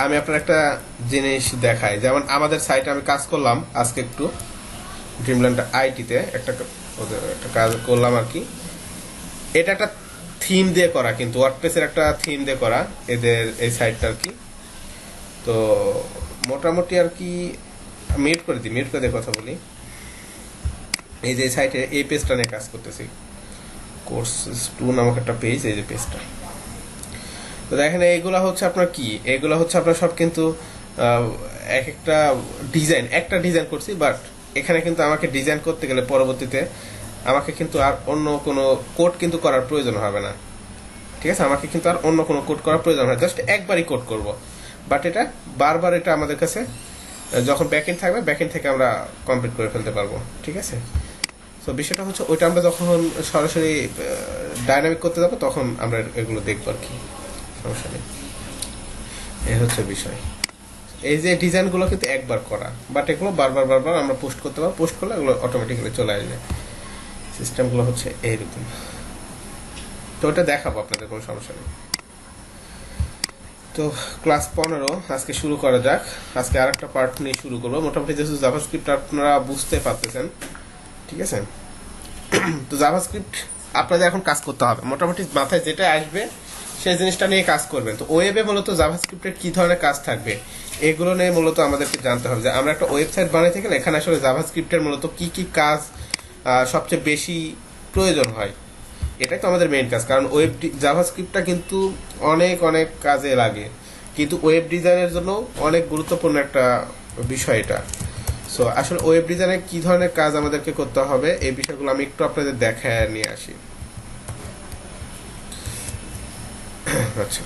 আমি আপনার একটা জিনিস দেখাই, যেমন আমাদের সাইটে আমি কাজ করলাম আজকে একটু ড্রিমল্যান্ড আইটিতে একটা কাজ করলাম আর কি। এটা একটা থিম দিয়ে করা, কিন্তু ওয়ার্ডপ্রেসের একটা থিম দিয়ে করা এদের এই সাইটটা আর কি। তো মোটামুটি আর কি মিউট করে দিয়ে কথা বলি। এই যে সাইটে এই পেজটা নিয়ে কাজ করতেছি, কোর্স 2 নামক একটা পেজ, এই যে পেজটা। তো দেখেন এইগুলা হচ্ছে আপনার কি, এগুলা হচ্ছে আপনার সব কিন্তু এক একটা ডিজাইন করছি, বাট এখানে কিন্তু আমাকে ডিজাইন করতে গেলে পরবর্তীতে আমাকে কিন্তু আর অন্য কোনো কোড কিন্তু করার প্রয়োজন হবে না, ঠিক আছে? আমাকে কিন্তু আর অন্য কোনো কোড করার প্রয়োজন হবে না, জাস্ট একবারই কোড করব। বাট এটা বারবার এটা আমাদের কাছে যখন ব্যাকএন্ড থাকবে, ব্যাকএন্ড থেকে আমরা কমপ্লিট করে ফেলতে পারবো, ঠিক আছে? তো বিষয়টা হচ্ছে ওইটা আমরা যখন সরাসরি ডাইনামিক করতে যাবো তখন আমরা এগুলো দেখবো আর কি, সমস্যা নেই। এই হচ্ছে বিষয়। এই যে ডিজাইনগুলো কিন্তু একবার করা, বাট এগুলো বারবার আমরা পোস্ট করতে পারবো, পোস্ট করলে এগুলো অটোমেটিক্যালি চলে আসবে। সিস্টেমগুলো হচ্ছে এইরকম। তো ওটা দেখাবো আপনাদের, কোনো সমস্যা নেই। তো ক্লাস 15 আজকে শুরু করা যাক। আজকে আর একটা পার্ট নিয়ে শুরু করবো। মোটামুটি যেহেতু জাভাস্ক্রিপ্ট আপনারা বুঝতে পারতেছেন, ঠিক আছে? তো জাভাস্ক্রিপ্ট আপনাদের এখন কাজ করতে হবে, মোটামুটি মাথায় যেটা আসবে সেই জিনিসটা নিয়ে কাজ করবেন। তো ওয়েবে মূলত জাভাস্ক্রিপ্টের কি ধরনের কাজ থাকবে এগুলো নিয়ে মূলত আমাদেরকে জানতে হবে, যে আমরা একটা ওয়েবসাইট বানাইতে গেলে এখানে আসলে জাভাস্ক্রিপ্টের মূলত কি কি কাজ সবচেয়ে বেশি প্রয়োজন হয়। এটাই তো আমাদের মেইন কাজ, কারণ জাভাস্ক্রিপ্টটা কিন্তু অনেক কাজে লাগে, কিন্তু ওয়েব ডিজাইনের জন্য অনেক গুরুত্বপূর্ণ একটা বিষয় এটা। সো আসলে ওয়েব ডিজাইনে কি ধরনের কাজ আমাদেরকে করতে হবে এই বিষয়গুলো আমি একটু আপনাদের দেখায় নিয়ে আসি। আচ্ছা,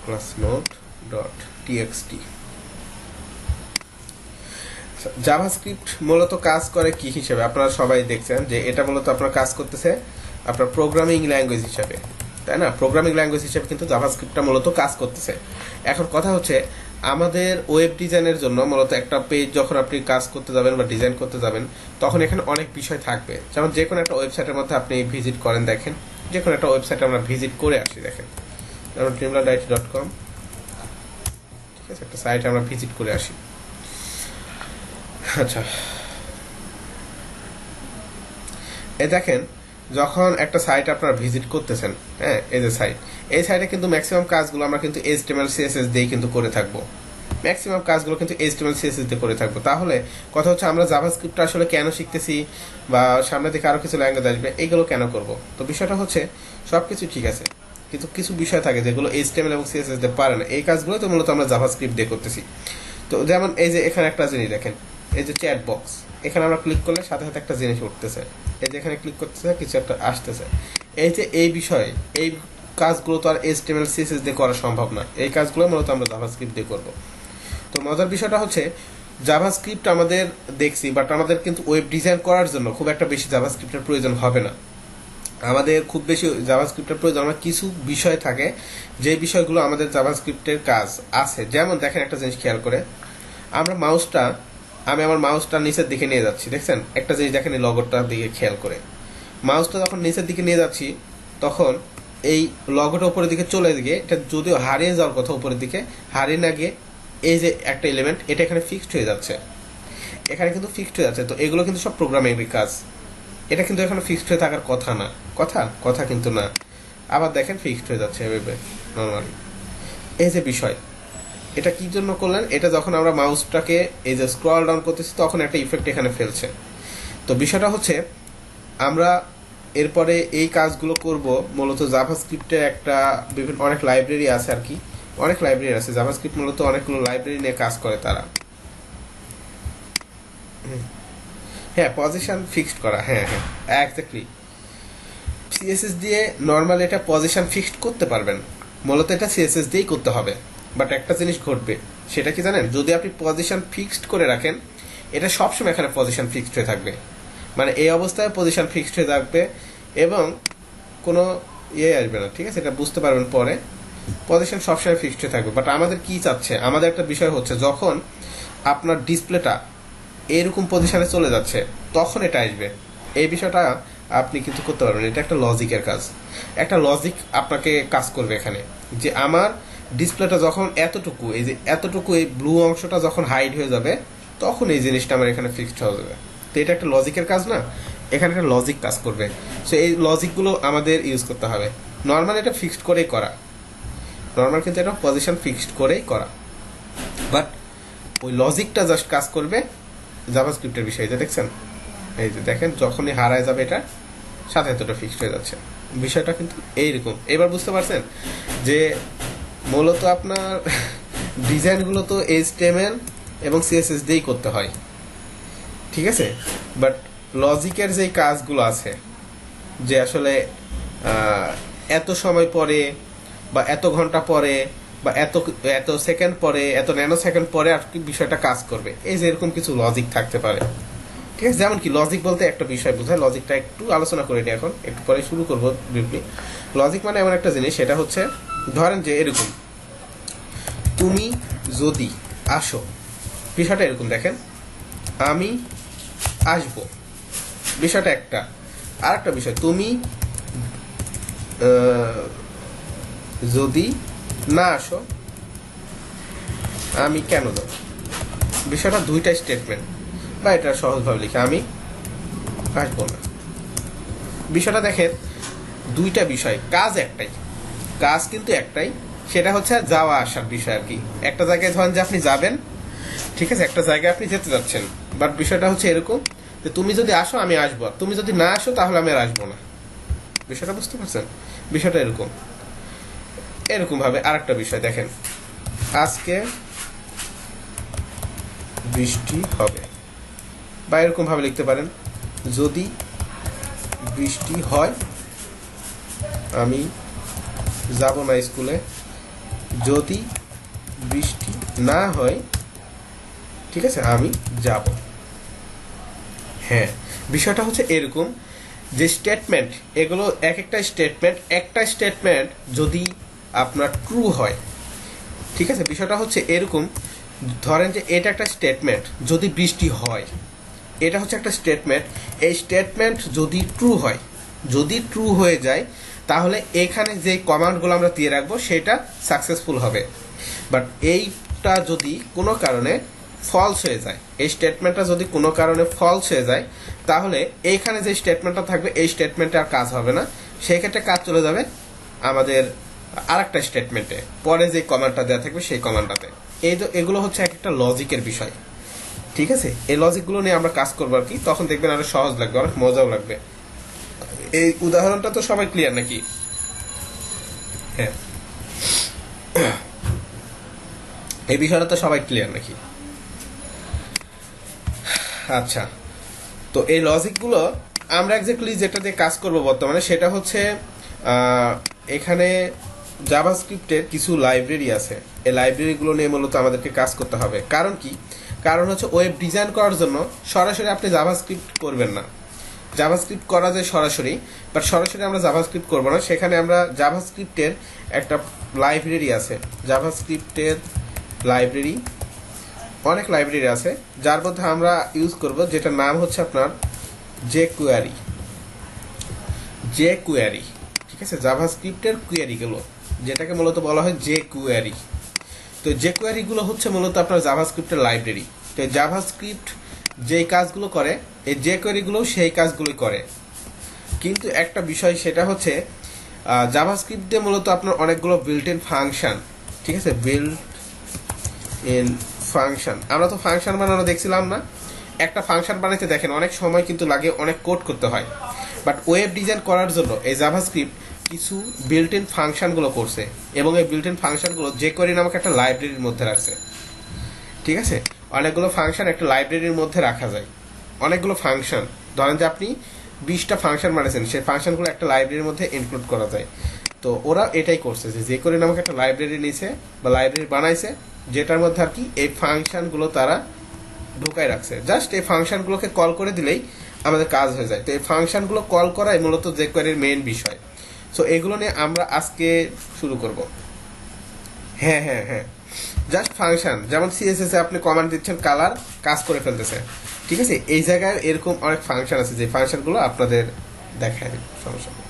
classnode.txt জাভাস্ক্রিপ্ট মূলত কাজ করে কি হিসেবে আপনারা সবাই দেখছেন, যে এটা মূলত আপনার কাজ করতেছে আপনার প্রোগ্রামিং ল্যাঙ্গুয়েজ হিসেবে, তাই না? প্রোগ্রামিং ল্যাঙ্গুয়েজ হিসেবে কিন্তু জাভাস্ক্রিপ্টটা মূলত কাজ করতেছে। এখন কথা হচ্ছে আমাদের ওয়েব ডিজাইনের জন্য মূলত একটা পেজ যখন আপনি কাজ করতে যাবেন বা ডিজাইন করতে যাবেন, তখন এখানে অনেক বিষয় থাকবে। যেমন যে কোনো একটা ওয়েবসাইটের মধ্যে আপনি ভিজিট করেন, দেখেন যে কোনো একটা ওয়েবসাইটে আমরা ভিজিট করে আসি, দেখেন যেমন dreamlandit.com, ঠিক আছে? একটা সাইটে আমরা ভিজিট করে আসি। আচ্ছা, এই দেখেন যখন একটা সাইট আপনারা ভিজিট করতেছেন, হ্যাঁ, এই যে সাইট, এই সাইটে কিন্তু ম্যাক্সিমাম কাজগুলো আমরা কিন্তু HTML CSS দিয়ে কিন্তু করে থাকবো, ম্যাক্সিমাম কাজগুলো কিন্তু HTML CSS দিয়ে করে থাকবো। তাহলে কথা হচ্ছে আমরা জাভাস্ক্রিপ্ট আসলে কেন শিখতেছি, বা সামনে থেকে আরো কিছু ল্যাঙ্গুয়েজ আসবে, এগুলো কেন করব? তো বিষয়টা হচ্ছে সবকিছু ঠিক আছে, কিন্তু কিছু বিষয় থাকে যেগুলো HTML এবং CSS দিয়ে পারে না, এই কাজগুলো তো মূলত আমরা জাভাস্ক্রিপ্ট দিয়ে করতেছি। তো যেমন এই যে এখানে একটা জিনিস দেখেন, এই যে চ্যাট বক্স, এখানে আমরা ক্লিক করলে সাথে সাথে একটা জিনিস উঠতেছে, এই যে এখানে ক্লিক করতেছে কিছু একটা আসতেছে। এই যে এই বিষয়ে এই কাজগুলো তো আর HTML CSS দিয়ে করা সম্ভব না, এই কাজগুলো মূলত আমরা জাভাস্ক্রিপ্ট দিয়ে করব। তো মজার বিষয়টা হচ্ছে জাভাস্ক্রিপ্ট আমাদের দেখছি, বাট আমাদের কিন্তু ওয়েব ডিজাইন করার জন্য খুব একটা বেশি জাভাস্ক্রিপ্টের প্রয়োজন হবে না। আমাদের খুব বেশি জাভাস্ক্রিপ্টের প্রয়োজন আমার কিছু বিষয় থাকে, যে বিষয়গুলো আমাদের জাভাস্ক্রিপ্টের কাজ আছে। যেমন দেখেন একটা জিনিস খেয়াল করে, আমরা আমি আমার মাউসটা নিচের দিকে নিয়ে যাচ্ছি, দেখছেন একটা জিনিস দেখেন, এই লগোটার দিকে খেয়াল করে মাউসটা যখন নিচের দিকে নিয়ে যাচ্ছি, তখন এই লগোটা উপরের দিকে চলে গিয়ে এটা যদিও হারিয়ে যাওয়ার কথা, উপরের দিকে হারিয়ে না গিয়ে এই যে একটা এলিমেন্ট এটা এখানে ফিক্সড হয়ে যাচ্ছে, এখানে কিন্তু ফিক্সড হয়ে যাচ্ছে। তো এগুলো কিন্তু সব প্রোগ্রামিংয়ের কাজ, এটা কিন্তু এখানে ফিক্সড হয়ে থাকার কথা না, কথা কিন্তু না। আবার দেখেন ফিক্সড হয়ে যাচ্ছে এভাবে নর্মালি। এই যে বিষয়, এটা কি জন্য করলেন, এটা যখন আমরা মাউসটাকে এই যে স্ক্রল ডাউন করতেছি তখন একটা ইফেক্ট এখানে ফেলছে। তো বিষয়টা হচ্ছে আমরা এরপরে এই কাজগুলো করব মূলত জাভাস্ক্রিপ্টের একটা অনেক লাইব্রেরি আছে আর কি, অনেক লাইব্রেরি আছে। জাভাস্ক্রিপ্ট মূলত অনেকগুলো লাইব্রেরি নিয়ে কাজ করে তারা। হ্যাঁ, পজিশন ফিক্সড করা, হ্যাঁ এক্স্যাক্টলি। সিএসএস দিয়ে নর্মাল এটা পজিশন ফিক্সড করতে পারবেন, মূলত এটা সিএসএস দিয়েই করতে হবে। বাট একটা জিনিস ঘটবে, সেটা কি জানেন, যদি আপনি পজিশন ফিক্সড করে রাখেন, এটা সবসময় এখানে পজিশন ফিক্সড হয়ে থাকবে, মানে এই অবস্থায় পজিশন ফিক্সড হয়ে থাকবে এবং কোনো আসবে না, ঠিক আছে? এটা বুঝতে পারবেন পরে, পজিশন সবসময় ফিক্সড হয়ে থাকবে। বাট আমাদের কি চাচ্ছে, আমাদের একটা বিষয় হচ্ছে যখন আপনার ডিসপ্লেটা এরকম পজিশনে চলে যাচ্ছে তখন এটা আসবে। এই বিষয়টা আপনি কিন্তু করতে পারবেন। এটা একটা লজিকের কাজ, একটা লজিক আপনাকে কাজ করবে এখানে, যে আমার ডিসপ্লেটা যখন এতটুকু, এই যে এতটুকু এই ব্লু অংশটা যখন হাইড হয়ে যাবে তখন এই জিনিসটা আমার এখানে ফিক্সড হয়ে যাবে। তো এটা একটা লজিকের কাজ না, এখানে একটা লজিক কাজ করবে। সো এই লজিকগুলো আমাদের ইউজ করতে হবে। নর্মাল এটা ফিক্সড করেই করা, নর্মাল কিন্তু এটা পজিশন ফিক্সড করেই করা, বাট ওই লজিকটা জাস্ট কাজ করবে জাভাস্ক্রিপ্টের বিষয়ে। যে দেখছেন, এই যে দেখেন যখনই হারায় যাবে এটা সাথে সাথে ফিক্সড হয়ে যাচ্ছে। বিষয়টা কিন্তু এইরকম। এবার বুঝতে পারছেন যে মূলত আপনার ডিজাইনগুলো তো HTML এবং CSS দিয়েই করতে হয়, ঠিক আছে, বাট লজিকের যেই কাজগুলো আছে, যে আসলে এত সময় পরে বা এত ঘন্টা পরে বা এত এত সেকেন্ড পরে, এত ন্যানো সেকেন্ড পরে আর কি বিষয়টা কাজ করবে, এই যে এরকম কিছু লজিক থাকতে পারে, ঠিক আছে। যেমন কি লজিক বলতে একটা বিষয় বোঝায়, লজিকটা একটু আলোচনা করে নিই এখন, একটু পরে শুরু করবো ব্রিফলি। লজিক মানে এমন একটা জিনিস, সেটা হচ্ছে ধরেন যে এরকম, তুমি যদি আসো, বিষয়টা এরকম দেখেন, আমি আসবো, বিষয়টা একটা। আর একটা বিষয়, তুমি যদি না আসো আমি কেন যাব, বিষয়টা দুইটা স্টেটমেন্ট, বা এটা সহজভাবে লিখে আমি আসবো না। বিষয়টা দেখেন দুইটা বিষয়, কাজ একটাই, কাজ কিন্তু একটাই, সেটা হচ্ছে যাওয়া আসার বিষয় আর কি। একটা জায়গায় ধরেন যে আপনি যাবেন, ঠিক আছে, একটা জায়গায় আপনি যেতে যাচ্ছেন, বাট বিষয়টা হচ্ছে এরকম যে তুমি যদি আসো আমি আসবো, তুমি যদি না আসো তাহলে আমি আর আসবো না। বিষয়টা বুঝতে পারছেন? বিষয়টা এরকম। এরকম ভাবে আরেকটা বিষয় দেখেন, আজকে বৃষ্টি হবে, বা এরকম ভাবে লিখতে পারেন, যদি বৃষ্টি হয় আমি যাব না স্কুলে, যদি বৃষ্টি না হয় ঠিক আছে আমি যাব। হ্যাঁ, বিষয়টা হচ্ছে এরকম যে স্টেটমেন্ট, এগুলো এক একটা স্টেটমেন্ট, একটা স্টেটমেন্ট যদি আপনার ট্রু হয়, ঠিক আছে, বিষয়টা হচ্ছে এরকম, ধরেন যে এটা একটা স্টেটমেন্ট, যদি বৃষ্টি হয়, এটা হচ্ছে একটা স্টেটমেন্ট, এই স্টেটমেন্ট যদি ট্রু হয়, যদি ট্রু হয়ে যায় তাহলে এখানে যে কমান্ডগুলো আমরা দিয়ে রাখবো সেটা সাকসেসফুল হবে। বাট এইটা যদি কোনো কারণে ফলস হয়ে যায়, এই স্টেটমেন্টটা যদি কোনো কারণে ফলস হয়ে যায়, তাহলে এইখানে যে স্টেটমেন্টটা থাকবে এই স্টেটমেন্টে আর কাজ হবে না, সেই ক্ষেত্রে কাজ চলে যাবে আমাদের আরেকটা স্টেটমেন্টে, পরে যে কমান্ডটা দেওয়া থাকবে সেই কমান্ডটাতে। এগুলো হচ্ছে একটা লজিকের বিষয়, ঠিক আছে। এই লজিকগুলো নিয়ে আমরা কাজ করবো আর কি, তখন দেখবেন আরো সহজ লাগবে, অনেক মজাও লাগবে। এই উদাহরণটা তো সবাই ক্লিয়ার নাকি? হ্যাঁ, এই বিষয়টা তো সবাই ক্লিয়ার নাকি? আচ্ছা, তো এই লজিকগুলো আমরা এক্স্যাক্টলি যেটা দিয়ে কাজ করব বর্তমানে, সেটা হচ্ছে এখানে জাভাস্ক্রিপ্টের কিছু লাইব্রেরি আছে, এই লাইব্রেরিগুলো নিয়ে মূলত আমাদেরকে কাজ করতে হবে। কারণ কি? কারণ হচ্ছে ওয়েব ডিজাইন করার জন্য সরাসরি আপনি জাভাস্ক্রিপ্ট করবেন না, জাভাস্ক্রিপ্ট করা যায় সরাসরি, বাট সরাসরি আমরা জাভাস্ক্রিপ্ট করবো না, সেখানে আমরা জাভাস্ক্রিপ্টের একটা লাইব্রেরি আছে, জাভাস্ক্রিপ্টের লাইব্রেরি, অনেক লাইব্রেরি আছে, যার মধ্যে আমরা ইউজ করব যেটার নাম হচ্ছে আপনার jQuery, jQuery, ঠিক আছে, জাভাস্ক্রিপ্টের কোয়েরিগুলো, যেটাকে মূলত বলা হয় jQuery। তো jQuery গুলো হচ্ছে মূলত আপনার জাভাস্ক্রিপ্টের লাইব্রেরি। তো জাভাস্ক্রিপ্ট যেই কাজগুলো করে এই jQuery গুলো সেই কাজগুলোই করে, কিন্তু একটা বিষয় সেটা হচ্ছে জাভাস্ক্রিপ্টে মূলত আপনার অনেকগুলো বিল্ট ইন ফাংশন, ঠিক আছে, বিল্ট ইন ফাংশন। আমরা তো ফাংশন বানানো দেখছিলাম না, একটা ফাংশন বানাইতে দেখেন অনেক সময় কিন্তু লাগে, অনেক কোড করতে হয়, বাট ওয়েব ডিজাইন করার জন্য এই জাভাস্ক্রিপ্ট কিছু বিল্ট ইন ফাংশনগুলো করছে, এবং এই বিল্ট ইন ফাংশনগুলো jQuery নামক একটা লাইব্রেরির মধ্যে রাখছে, ঠিক আছে। অনেকগুলো ফাংশন একটা লাইব্রেরির মধ্যে রাখা যায়, অনেকগুলো ফাংশন, ধরেন যে আপনি 20টা ফাংশন বানিয়েছেন, সেই ফাংশনগুলো একটা লাইব্রেরির মধ্যে ইনক্লুড করা যায়। তো ওরা এটাই করছে যে jQuery নামক একটা লাইব্রেরি নিছে বা লাইব্রেরি বানাইছে, যেটার মধ্যে আর কি এই ফাংশনগুলো তারা ঢুকাই রাখছে, জাস্ট এই ফাংশনগুলোকে কল করে দিলেই আমাদের কাজ হয়ে যায়। তো এই ফাংশনগুলো কল করাই মূলত jQueryর মেইন বিষয়। সো এগুলো নিয়ে আমরা আজকে শুরু করব। হ্যাঁ হ্যাঁ হ্যাঁ, জাস্ট ফাংশন, যেমন CSS এ আপনি কমান্ড দিচ্ছেন, কালার কাজ করে ফেলতেছে, ঠিক আছে। এই জায়গায় এরকম অনেক ফাংশন আছে যে ফাংশনগুলো আপনাদের দেখাই দিব, সমস্যা নেই।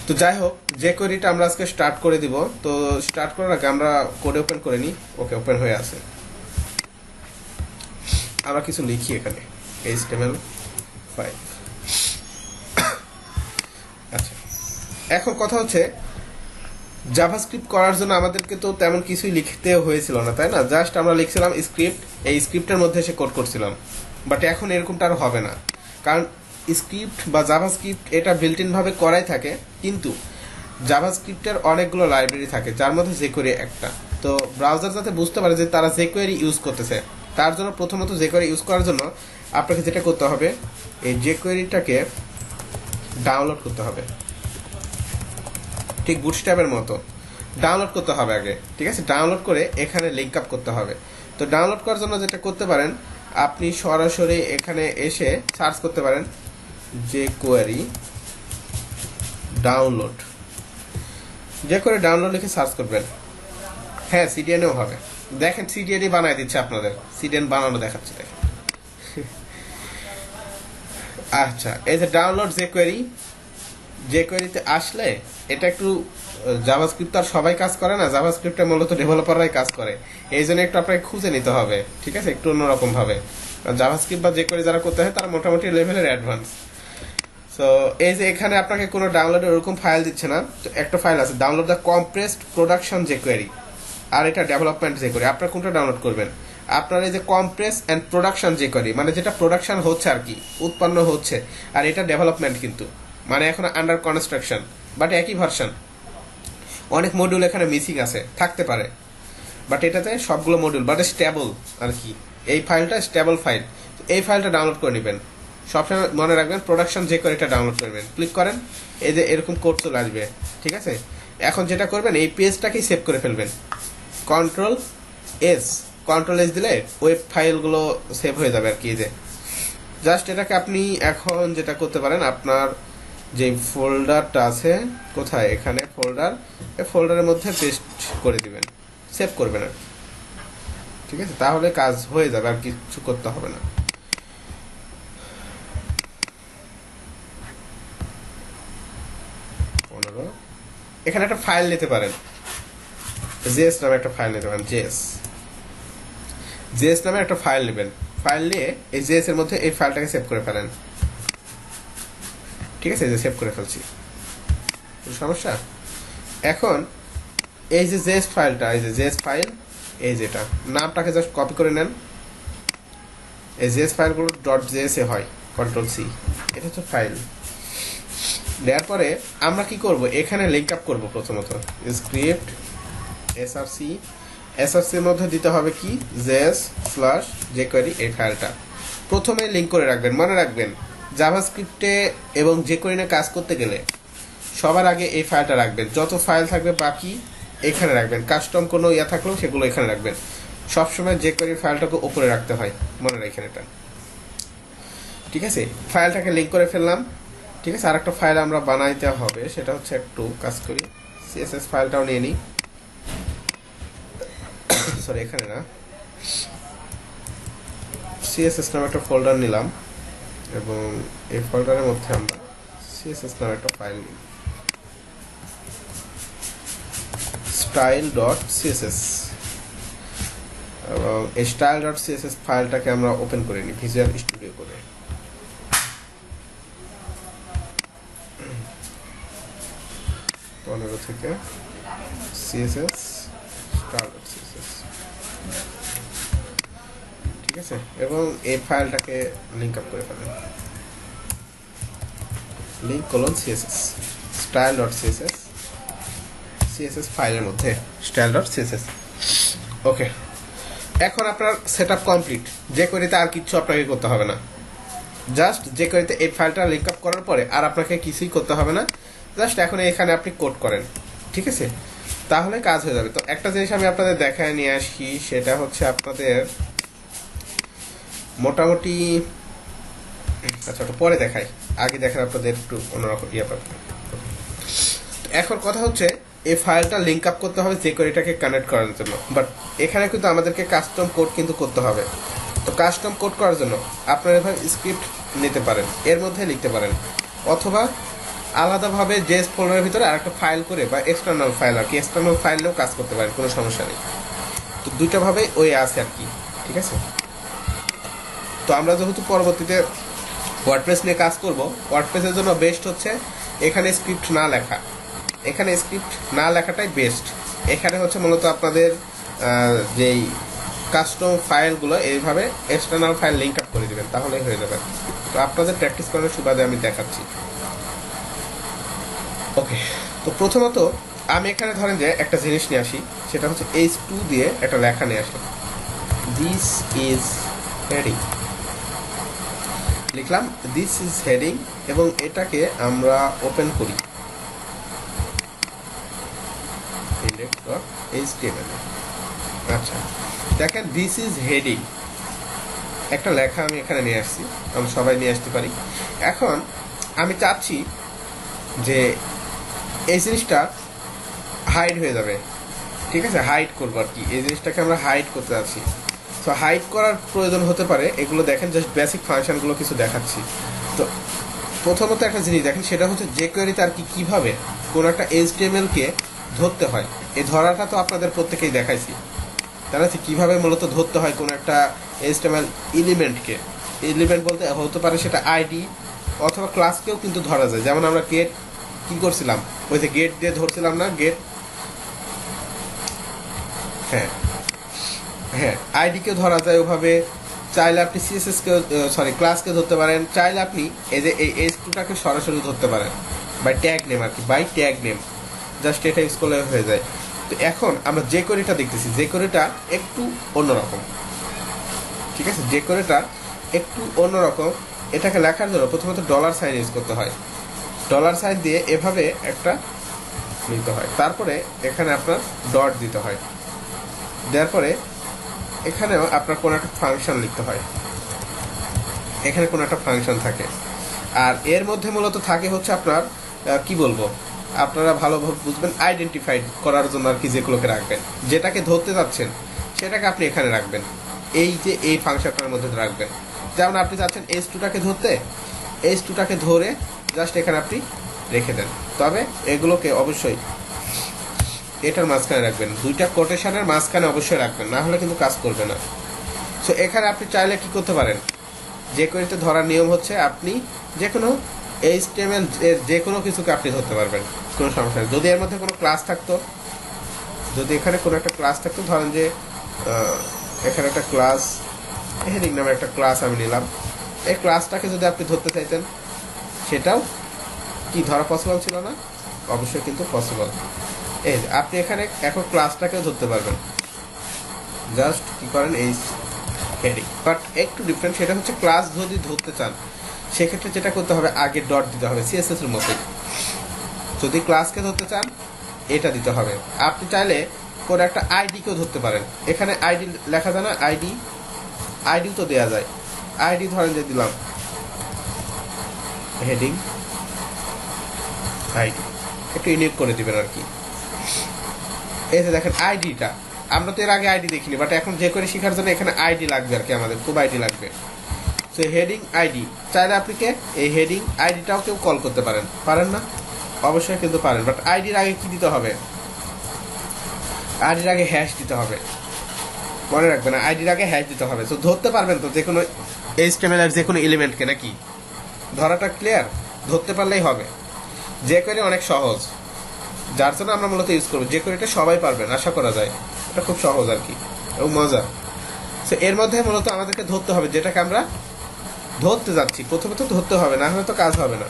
তো যাই হোক, যে কোয়েরিটা আমরা আজকে স্টার্ট করে দিব। তো স্টার্ট করার আগে আমরা কোড ওপেন করে নিই। ওকে, ওপেন হয়ে আছে। আমরা কিছু লিখি এখানে HTML5। আচ্ছা, এখন কথা হচ্ছে জাভাস্ক্রিপ্ট করার জন্য আমাদেরকে তো তেমন কিছুই লিখতে হয়েছিল না, তাই না? জাস্ট আমরা লিখছিলাম স্ক্রিপ্ট, এই স্ক্রিপ্টের মধ্যে এসে কোড করছিলাম। বাট এখন এরকমটা আর হবে না, কারণ স্ক্রিপ্ট বা জাভাস্ক্রিপ্ট এটা বিল্ট ইন ভাবে করাই থাকে, কিন্তু জাভাস্ক্রিপ্টের অনেকগুলো লাইব্রেরি থাকে, যার মধ্যে jQuery একটা। তো ব্রাউজার যাতে বুঝতে পারে যে তারা jQuery ইউজ করতেছে, তার জন্য প্রথমত jQuery ইউজ করার জন্য আপনাকে যেটা করতে হবে, এই jQueryটাকে ডাউনলোড করতে হবে, ঠিক বুটস্ট্র্যাপের মতো ডাউনলোড করতে হবে আগে। ঠিক আছে, ডাউনলোড করে এখানে লিঙ্ক আপ করতে হবে। তো ডাউনলোড করার জন্য যেটা করতে পারেন, আপনি সরাসরি এখানে এসে সার্চ করতে পারেন jQuery ডাউনলোড। jQuery ডাউনলোড লিখে সার্চ করবেন। হ্যাঁ, সিডিএনও হবে। দেখেন, সিডিএনই বানায় দিচ্ছে আপনাদের, সিডিএন বানানো দেখাচ্ছে, দেখেন। আচ্ছা, এই যে ডাউনলোড jQueryতে আসলে এটা একটু জাভাস্ক্রিপ্ট আর সবাই কাজ করে না, জাভাস্ক্রিপ্টে মূলত ডেভেলপাররাই কাজ করে, এই জন্য একটু আপনাকে খুঁজে নিতে হবে। ঠিক আছে, একটু অন্যরকম ভাবে। জাভাস্ক্রিপ্ট বা jQuery যারা করতে হয় তারা মোটামুটি লেভেলের অ্যাডভান্স। সো এই যে এখানে আপনাকে কোনো ডাউনলোডের ওরকম ফাইল দিচ্ছে না, তো একটা ফাইল আছে, download the compressed production jQuery, আর এটা ডেভেলপমেন্ট jQuery। আপনার কোনটা ডাউনলোড করবেন? আপনার এই যে কম্প্রেস অ্যান্ড প্রোডাকশন jQuery, মানে যেটা প্রোডাকশন হচ্ছে আর কি, উৎপন্ন হচ্ছে, আর এটা ডেভেলপমেন্ট, কিন্তু মানে এখন আন্ডার কনস্ট্রাকশন, বাট একই ভার্সন। অনেক মডিউল এখানে মিসিং আছে, থাকতে পারে, বাট এটাতে সবগুলো মডিউল বাট স্টেবল আর কি। এই ফাইলটা স্টেবল ফাইল, এই ফাইলটা ডাউনলোড করে নেবেন। সবসময় মনে রাখবেন প্রোডাকশন jQueryটা ডাউনলোড করবেন, ক্লিক করেন, এই যে এরকম কোড চলে আসবে। ঠিক আছে, এখন যেটা করবেন, এই পেজটাকেই সেভ করে ফেলবেন। কন্ট্রোল এস দিলে ওয়েব ফাইলগুলো সেভ হয়ে যাবে আর কি। যে জাস্ট এটাকে আপনি এখন যেটা করতে পারেন, আপনার যে ফোল্ডারটা আছে, কোথায়, এখানে ফোল্ডার, এই ফোল্ডারের মধ্যে পেস্ট করে দিবেন, সেভ করবেন আর কি। ঠিক আছে, তাহলে কাজ হয়ে যাবে, আর কিছু করতে হবে না। এখানে একটা ফাইল নিতে পারেন, জেএস নামে একটা ফাইল নিতে পারেন, জেএস নামে একটা ফাইল নেবেন। ফাইল নিয়ে এই জেএস এর মধ্যে এই ফাইলটাকে সেভ করে ফেলেন। ঠিক আছে, এই যে সেভ করে ফেলছি, সমস্যা। এখন এই যে জেএস ফাইলটা, এই যে জেএস ফাইল, এই যেটা নামটাকে জাস্ট কপি করে নেন। এই জেএস ফাইলগুলো .js এ হয়, Ctrl+C, এটা হচ্ছে ফাইল। দেওয়ার পরে আমরা কি করব, এখানে লিঙ্ক আপ করব। প্রথমত স্ক্রিপ্ট src এর মধ্যে দিতে হবে কি, js/jQuery, এই ফাইলটা প্রথমে লিঙ্ক করে রাখবেন। মনে রাখবেন, জাভাস্ক্রিপ্টে এবং jQuery নিয়ে কাজ করতে গেলে সবার আগে এই ফাইলটা রাখবেন। যত ফাইল থাকবে বাকি এখানে রাখবেন, কাস্টম কোনো ইয়া থাকলেও সেগুলো এখানে রাখবেন। সবসময় jQuery ফাইলটাকে উপরে রাখতে হয়, মনে রাখেন এটা। ঠিক আছে, ফাইলটাকে লিঙ্ক করে ফেললাম। ঠিক আছে, আর একটা ফাইল আমরা বানাইতে হবে, সেটা হচ্ছে, একটু কাজ করি, CSS ফাইলটাও নিয়ে নিই। সরি, এখানে না, CSS নামে একটা ফোল্ডার নিলাম, এবং এই ফোল্ডারের মধ্যে আমরা CSS নামে একটা ফাইল নিই, style.css, এবং এই style.css ফাইলটাকে আমরা ওপেন করে নিই ভিজুয়াল স্টুডিও করে। থেকে CSS style.css, ঠিক আছে, এবং এই ফাইলটাকে লিঙ্ক আপ করে ফেলেন, link:/css style.css, CSS ফাইলের মধ্যে style.css। ওকে, এখন আপনার সেটআপ কমপ্লিট। jQueryতে আর কিছু আপনাকে করতে হবে না, জাস্ট jQueryতে এই ফাইলটা লিঙ্ক আপ করার পরে আর আপনাকে কিছুই করতে হবে না, জাস্ট এখন এখানে আপনি কোড করেন। ঠিক আছে, তাহলে কাজ হয়ে যাবে। তো একটা জিনিস আমি আপনাদের দেখায় নিয়ে আসি, সেটা হচ্ছে আপনাদের মোটামুটি, আচ্ছা ওটা পরে দেখাই, আগে দেখেন আপনাদের একটু অন্যরকম ইয়ে পাবেন। এখন কথা হচ্ছে, এই ফাইলটা লিঙ্ক আপ করতে হবে jQueryটাকে কানেক্ট করার জন্য, বাট এখানে কিন্তু আমাদেরকে কাস্টম কোড কিন্তু করতে হবে। তো কাস্টম কোড করার জন্য আপনারা এভাবে স্ক্রিপ্ট নিতে পারেন, এর মধ্যে লিখতে পারেন অথবা আলাদাভাবে জেএস ফোল্ডারের ভিতরে আরেকটা ফাইল করে বা এক্সটার্নাল ফাইল আর কি, এক্সটার্নাল ফাইলেও কাজ করতে পারেন, কোনো সমস্যা নেই। তো দুইটা ভাবে ওই আছে আর কি, ঠিক আছে। তো আমরা যেহেতু পরবর্তীতে ওয়ার্ডপ্রেস নিয়ে কাজ করব, ওয়ার্ডপ্রেসের জন্য বেস্ট হচ্ছে এখানে স্ক্রিপ্ট না লেখা, এখানে স্ক্রিপ্ট না লেখাটাই বেস্ট। এখানে হচ্ছে মূলত আপনাদের যেই কাস্টম ফাইলগুলো এইভাবে এক্সটার্নাল ফাইল লিঙ্ক আপ করে দিবেন, তাহলেই হয়ে যাবে। তো আপনাদের প্র্যাকটিস করার সুবাদে আমি দেখাচ্ছি। ওকে, তো প্রথমত আমি এখানে ধরেন যে একটা জিনিস নিয়ে আসি, সেটা হচ্ছে H2 দিয়ে একটা লেখা নিয়ে আসি, দিস ইজ হেডিং লিখলাম, দিস ইজ হেডিং, এবং এটাকে আমরা ওপেন করি index.html। আচ্ছা, দেখেন দিস ইজ হেডিং একটা লেখা আমি এখানে নিয়ে আসছি, আমরা সবাই নিয়ে আসতে পারি। এখন আমি চাচ্ছি যে এই জিনিসটা হাইড হয়ে যাবে, ঠিক আছে, হাইড করবো আর কি, এই জিনিসটাকে আমরা হাইড করতে যাচ্ছি। তো হাইড করার প্রয়োজন হতে পারে, এগুলো দেখেন জাস্ট বেসিক ফাংশনগুলো কিছু দেখাচ্ছি। তো প্রথমত একটা জিনিস দেখেন, সেটা হচ্ছে jQueryতে আর কি কীভাবে কোনো একটা HTML কে ধরতে হয়, এই ধরাটা তো আপনাদের প্রত্যেকেই দেখাইছি, তাই না? কীভাবে মূলত ধরতে হয় কোনো একটা HTML এলিমেন্টকে। এলিমেন্ট বলতে হতে পারে সেটা আইডি অথবা ক্লাসকেও কিন্তু ধরা যায়। যেমন আমরা গেট কি করছিলাম, ওই যে গেট দিয়ে ধরছিলাম না, গেট, হ্যাঁ হ্যাঁ, আইডিকেও ধরা যায় ওভাবে। চাইলে আপনি সিএসএসকেও ক্লাসকে ধরতে পারেন, চাইলে আপনি এই যে এই H2টাকে সরাসরি ধরতে পারেন বাই ট্যাগ নেম আর কি, বাই ট্যাগ নেম, জাস্ট এটা ইউজ করলে হয়ে যায়। তো এখন আমরা jQueryটা দেখতেছি, jQueryটা একটু অন্যরকম, ঠিক আছে, jQueryটা একটু অন্যরকম। এটাকে লেখার জন্য প্রথমত $সাইন ইউজ করতে হয়, $সাইন দিয়ে এভাবে একটা নিতে হয়, তারপরে এখানে আপনার ডট দিতে হয়, দেওয়ার পরে এখানেও আপনার কোনো একটা ফাংশন লিখতে হয়, এখানে কোনো একটা ফাংশন থাকে। আর এর মধ্যে মূলত থাকে হচ্ছে আপনার কি বলবো, আপনারা ভালোভাবে বুঝবেন, আইডেন্টিফাইড করার জন্য আর কি যেগুলোকে রাখবেন, যেটাকে ধরতে যাচ্ছেন সেটাকে আপনি এখানে রাখবেন, এই যে এই ফাংশনটার মধ্যে রাখবেন। যেমন আপনি চাচ্ছেন H2টাকে ধরতে, H2টাকে ধরে জাস্ট এখানে আপনি রেখে দেন, তবে এগুলোকে অবশ্যই এটার মাঝখানে রাখবেন, দুইটা কোটেশনের মাঝখানে অবশ্যই রাখবেন, না হলে কিন্তু কাজ করবে না। সো এখানে আপনি চাইলে কি করতে পারেন, jQueryতে ধরার নিয়ম হচ্ছে আপনি যে কোনো HTML এর যে কোনো কিছুকে আপনি ধরতে পারবেন, কোনো সমস্যা নেই। যদি এর মধ্যে কোনো ক্লাস থাকতো, যদি এখানে কোনো একটা ক্লাস থাকতো, ধরেন যে এখানে একটা ক্লাস হেডিং নামে একটা ক্লাস আমি নিলাম, এই ক্লাসটাকে যদি আপনি ধরতে চাইতেন, সেটাও কি ধরা পসিবল ছিল না? অবশ্যই কিন্তু পসিবল। এই আপনি এখানে এখন ক্লাসটাকেও ধরতে পারবেন, জাস্ট কি করেন এই হেডিং, বাট একটু ডিফারেন্ট। সেটা হচ্ছে ক্লাস যদি ধরতে চান সেক্ষেত্রে যেটা করতে হবে, আগে ডট দিতে হবে সিএসএস এর মতোই। যদি ক্লাসকে ধরতে চান এটা দিতে হবে। আপনি চাইলে কোনো একটা আইডিকেও ধরতে পারেন, এখানে আইডি লেখা যায় না, আইডিও তো দেওয়া যায়। আইডি ধরেন যে দিলাম হেডিং আইডি, একটু ইউনিক করে দিবেন আর কি। এই যে দেখেন আইডিটা, আমরা তো এর আগে আইডি দেখিনি, বাট এখন jQuery শেখার জন্য এখানে আইডি লাগবে আর কি, আমাদের খুব আইডি লাগবে। তো হেডিং আইডি চাইলে আপনি এই হেডিং আইডিটাও কেউ কল করতে পারেন, পারেন না? অবশ্যই কিন্তু পারেন, বাট আইডির আগে কি দিতে হবে, আইডির আগে হ্যাশ দিতে হবে, মনে রাখবেন আইডির আগে হ্যাশ দিতে হবে। তো ধরতে পারবেন তো যে কোনো HTML এর যে কোনো এলিমেন্টকে, নাকি? ধরাটা ক্লিয়ার, ধরতে পারলেই হবে। jQuery অনেক সহজ, যার জন্য আমরা মূলত ইউজ করবো। jQueryটা সবাই পারবেন আশা করা যায়, এটা খুব সহজ আর কি এবং মজা। তো এর মধ্যে মূলত আমাদেরকে ধরতে হবে যেটাকে আমরা ধরতে যাচ্ছি, প্রথমে তো ধরতে হবে, না হলে তো কাজ হবে না।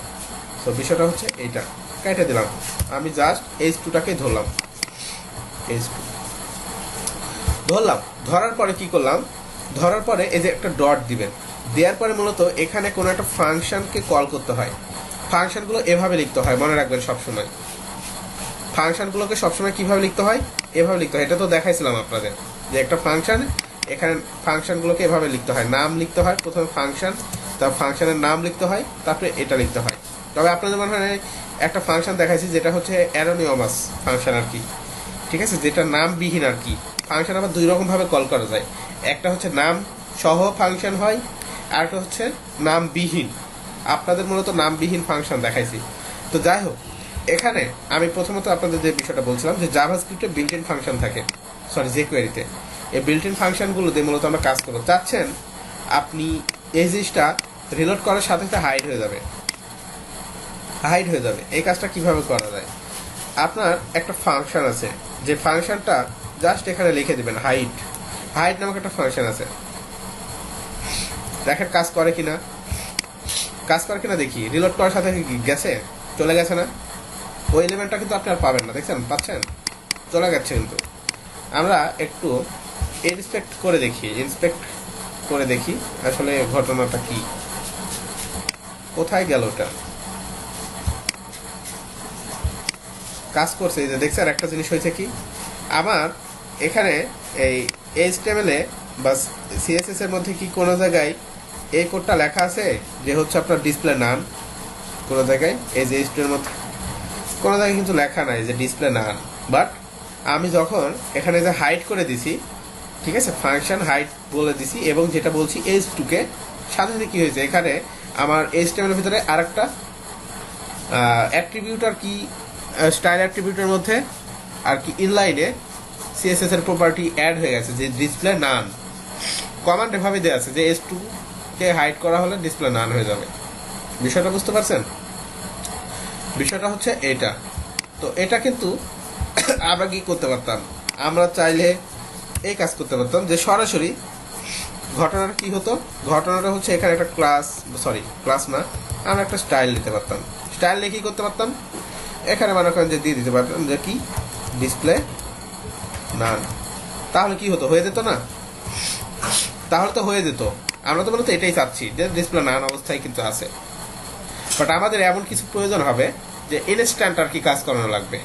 তো বিষয়টা হচ্ছে এইটা, কেটে দিলাম, আমি জাস্ট H2টাকে ধরলাম, H2 ধরলাম। ধরার পরে কি করলাম, ধরার পরে এই যে একটা ডট দিবেন, দেওয়ার পরে মূলত এখানে কোনো একটা ফাংশনকে কল করতে হয়। ফাংশনগুলো এভাবে লিখতে হয়, মনে রাখবেন সবসময়। ফাংশনগুলোকে সবসময় কিভাবে লিখতে হয়, এভাবে লিখতে হয়। এটা তো দেখাইছিলাম আপনাদের যে একটা ফাংশন, এখানে ফাংশনগুলোকে এভাবে লিখতে হয়, নাম লিখতে হয় প্রথমে ফাংশন, তারপর ফাংশনের নাম লিখতে হয়, তারপরে এটা লিখতে হয়। তবে আপনাদের মনে হয় একটা ফাংশন দেখাইছি যেটা হচ্ছে অ্যানোনিমাস ফাংশন আর কি, ঠিক আছে, যেটা নামবিহীন আর কি। ফাংশন আবার দুই রকম ভাবে কল করা যায়, একটা হচ্ছে নাম সহ ফাংশন হয়, আর একটা হচ্ছে নামবিহীন। আপনাদের মূলত নামবিহীন ফাংশন দেখাইছি। তো যাই হোক, এখানে আমি প্রথমত আপনাদের যে বিষয়টা বলছিলাম যে জাভাস্ক্রিপ্টে বিল্ট ইন ফাংশন থাকে, সরি jQuery-তে এই বিল্ট ইন ফাংশনগুলো দিয়ে মূলত আমরা কাজ করবো। চাচ্ছেন আপনি এই জিনিসটা রিলোড করার সাথে সাথে হাইড হয়ে যাবে, এই কাজটা কিভাবে করা যায়? আপনার একটা ফাংশন আছে, যে ফাংশনটা জাস্ট এখানে লিখে দিবেন হাইড নামক একটা ফাংশন আছে। দেখেন কাজ করে কিনা দেখি। রিলোড করার সাথে গেছে, চলে গেছে না? ওই এলিমেন্টটা কিন্তু আপনি আর পাবেন না, দেখছেন? পাচ্ছেন? চলে গেছে। কিন্তু আমরা একটু ইন্সপেক্ট করে দেখি আসলে ঘটনাটা কি, কোথায় গেল ওটা। কাজ করছে, এই যে দেখছেন একটা জিনিস হয়েছে কি, আমার এখানে এই HTML এ বা CSS এর মধ্যে কি কোনো জায়গায় এই কোডটা লেখা আছে যে হচ্ছে আপনার ডিসপ্লে নান? কোনো জায়গায় এই যে HTML এর মধ্যে কোনো জায়গায় কিন্তু লেখা নাই যে ডিসপ্লে নান। বাট আমি যখন এখানে যে হাইড করে দিছি, ঠিক আছে, ফাংশন হাইড বলে দিছি এবং যেটা বলছি h2 কে, সাথে সাথে কি হয়েছে, এখানে আমার HTML এর ভিতরে আরেকটা অ্যাট্রিবিউট আর কি, স্টাইল অ্যাট্রিবিউটের মধ্যে আর কি ইনলাইনে CSS এর প্রপার্টি অ্যাড হয়ে গেছে যে ডিসপ্লে নান। কমান্ড এভাবে দেওয়া আছে যে h2 কে হাইড করা হলে ডিসপ্লে নান হয়ে যাবে। বিষয়টা বুঝতে পারছেন? বিষয়টা হচ্ছে এটা। তো এটা কিন্তু আমরা কি করতে পারতাম, আমরা চাইলে এই কাজ করতে পারতাম যে সরাসরি ঘটনাটা কি হতো, ঘটনাটা হচ্ছে এখানে একটা ক্লাস না, আমরা একটা স্টাইল নিতে পারতাম। স্টাইল নিয়ে কি করতে পারতাম, এখানে মনে করেন যে দিয়ে দিতে পারতাম যে কি ডিসপ্লে নান। তাহলে কি হতো, হয়ে যেত না? তাহলে তো হয়ে যেত। আমরা তো মূলত এটাই চাচ্ছি যে ডিসপ্লে নান অবস্থায় কিন্তু আছে। বাট আমাদের এমন কিছু প্রয়োজন হবে যে ইনস্ট্যান্ট আর কি কাজ করানো লাগবে,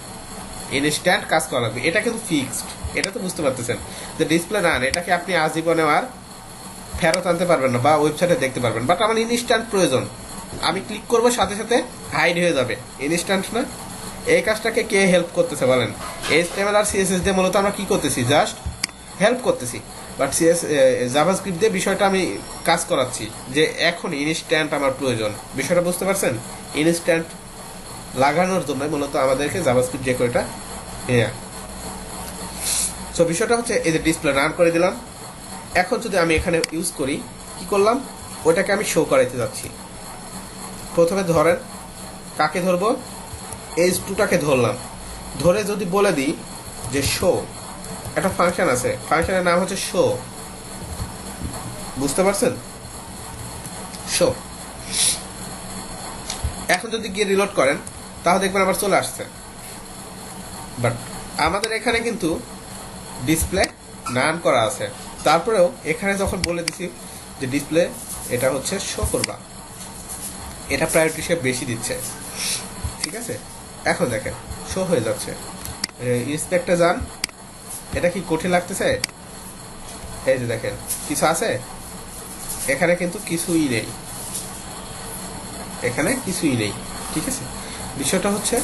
এটা কিন্তু ফিক্সড। এটা তো বুঝতে পারতেছেন যে ডিসপ্লে নান এটাকে আপনি আজীবনে আর ফেরত আনতে পারবেন না বা ওয়েবসাইটে দেখতে পারবেন। বাট আমার ইনস্ট্যান্ট প্রয়োজন, আমি ক্লিক করবো সাথে সাথে হাইড হয়ে যাবে, ইনস্ট্যান্ট না? এই কাজটাকে কে হেল্প করতেছে বলেন? HTML আর CSS দিয়ে মূলত আমরা কি করতেছি, জাস্ট হেল্প করতেছি। বাট জাভাস্ক্রিপ্ট দিয়ে বিষয়টা আমি কাজ করাচ্ছি যে এখন ইনস্ট্যান্ট আমার প্রয়োজন। বিষয়টা বুঝতে পারছেন? ইনস্ট্যান্ট লাগানোর জন্য মূলত আমাদেরকে জাভাস্ক্রিপ্ট যে কয়টা সো বিষয়টা হচ্ছে এই যে ডিসপ্লে রান করে দিলাম। এখন যদি আমি এখানে ইউজ করি, কি করলাম, ওটাকে আমি শো করাইতে যাচ্ছি। প্রথমে ধরেন কাকে ধরবো, h2টাকে ধরলাম, ধরে যদি বলে দিই যে শো, একটা ফাংশন আছে, ফাংশনের নাম হচ্ছে শো। বুঝতে পারছেন? শো। এখন যদি গিয়ে রিলোড করেন তাহলে দেখবেন আবার চলে আসছে। বাট আমাদের এখানে কিন্তু ডিসপ্লে নান করা আছে, তারপরেও এখানে যখন বলে দিছি যে ডিসপ্লে এটা হচ্ছে শো করবা, এটা প্রায়োরিটি সে বেশি দিচ্ছে। ঠিক আছে, এখন দেখেন শো হয়ে যাচ্ছে। ইন্সপেক্টে যান, এটা কি কঠিন লাগতেছে? এই যে দেখেন কিছু আছে, এখানে কিন্তু কিছুই নেই, ঠিক আছে? বিষয়টা হচ্ছে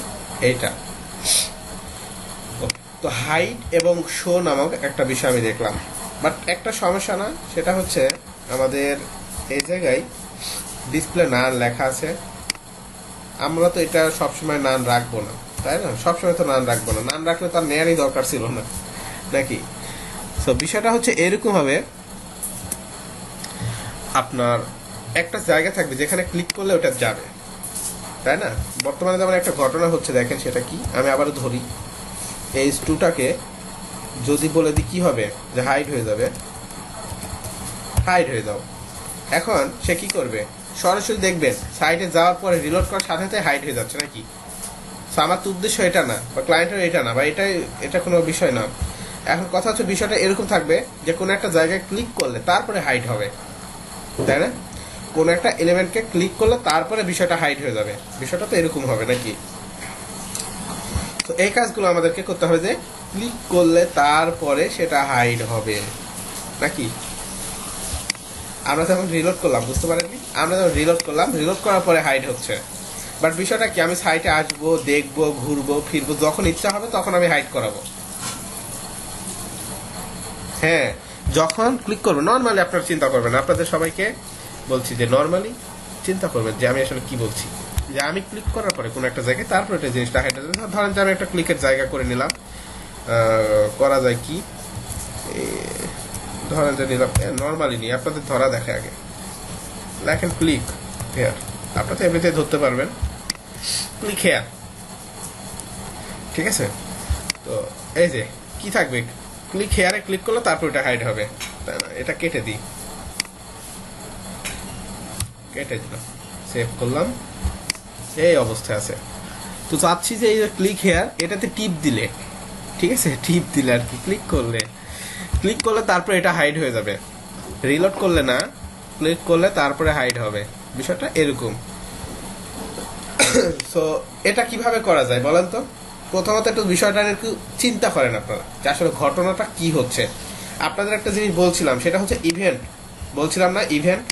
এইটা। তো হাইড এবং শো নামক একটা বিষয় আমি দেখলাম, বাট একটা সমস্যা না, সেটা হচ্ছে আমাদের এই জায়গায় ডিসপ্লে নান লেখা আছে। আমরা তো এটা সবসময় নান রাখবো না, তাই না? সবসময় তো নান রাখবো না, নান রাখলে তার নেয়ারই দরকার ছিল না, নাকি? তো বিষয়টা হচ্ছে এরকম হবে, আপনার একটা জায়গা থাকবে যেখানে ক্লিক করলে ওটা যাবে, তাই না? বর্তমানে যেমন একটা ঘটনা হচ্ছে, দেখেন সেটা কি, আমি আবারও ধরি h2টাকে যদি বলে দিই কি হবে, যে হাইড হয়ে যাবে, হাইড হয়ে যাও। এখন সে কি করবে, সরাসরি দেখবেন সাইটে যাওয়ার পরে রিলোড করার সাথে সাথে হাইড হয়ে যাচ্ছে, নাকি? তো আমার তো উদ্দেশ্য এটা না, বা ক্লায়েন্টের এটা না, বা এটা কোনো বিষয় না। এখন কথা হচ্ছে বিষয়টা এরকম থাকবে যে কোনো একটা জায়গায় ক্লিক করলে তারপরে হাইড হবে, তাই না? কোনো একটা এলিমেন্টকে ক্লিক করলে তারপরে বিষয়টা হাইড হয়ে যাবে, বিষয়টা তো এরকম হবে, নাকি? তো এই কাজগুলো আমাদেরকে করতে হবে যে ক্লিক করলে তারপরে সেটা হাইড হবে, নাকি? আমরা যখন রিলোড করলাম, বুঝতে পারেননি, আমরা যখন রিলোড করলাম, রিলোড করার পরে হাইড হচ্ছে। বাট বিষয়টা কি, আমি সাইটে আসবো, দেখবো, ঘুরবো ফিরবো, যখন ইচ্ছা হবে তখন আমি হাইড করাবো। হ্যাঁ, যখন ক্লিক করবো নর্মালি, আপনারা চিন্তা করবেন, আপনাদের সবাইকে বলছি যে নর্মালি চিন্তা করবেন যে আমি আসলে কি বলছি। যে আমি ক্লিক করার পরে কোনো একটা জায়গায় তারপর এটা জিনিসটা হাইড হয়ে যাবে। ধরেন যে আমি একটা ক্লিকের জায়গা করে নিলাম, করা যায় কি, ধরেন যে নিলাম, নর্মালি নিয়ে আপনাদের ধরা দেখে আগে, লেখেন ক্লিক হেয়ার, আপনারা তো এমনিতে ধরতে পারবেন, ক্লিক হেয়ার। ঠিক আছে, তো এই যে কি থাকবে, ক্লিক হেয়ারে ক্লিক করলে তারপর এটা হাইড হবে, তাই না? এটা কেটে দিই, কেটে দিলাম, সেভ করলাম, এই অবস্থায় আছে। তো চাচ্ছি যে এই যে ক্লিক হেয়ার, এটাতে টিপ দিলে, ঠিক আছে, টিপ দিলে আর কি, ক্লিক করলে তারপরে এটা হাইড হয়ে যাবে, রিলোড করলে না, ক্লিক করলে তারপরে হাইড হবে, বিষয়টা এরকম। সো এটা কিভাবে করা যায় বলেন তো? প্রথমত একটু বিষয়টা একটু চিন্তা করেন আপনারা যে আসলে ঘটনাটা কি হচ্ছে। আপনাদের একটা জিনিস বলছিলাম, সেটা হচ্ছে ইভেন্ট, বলছিলাম না, ইভেন্ট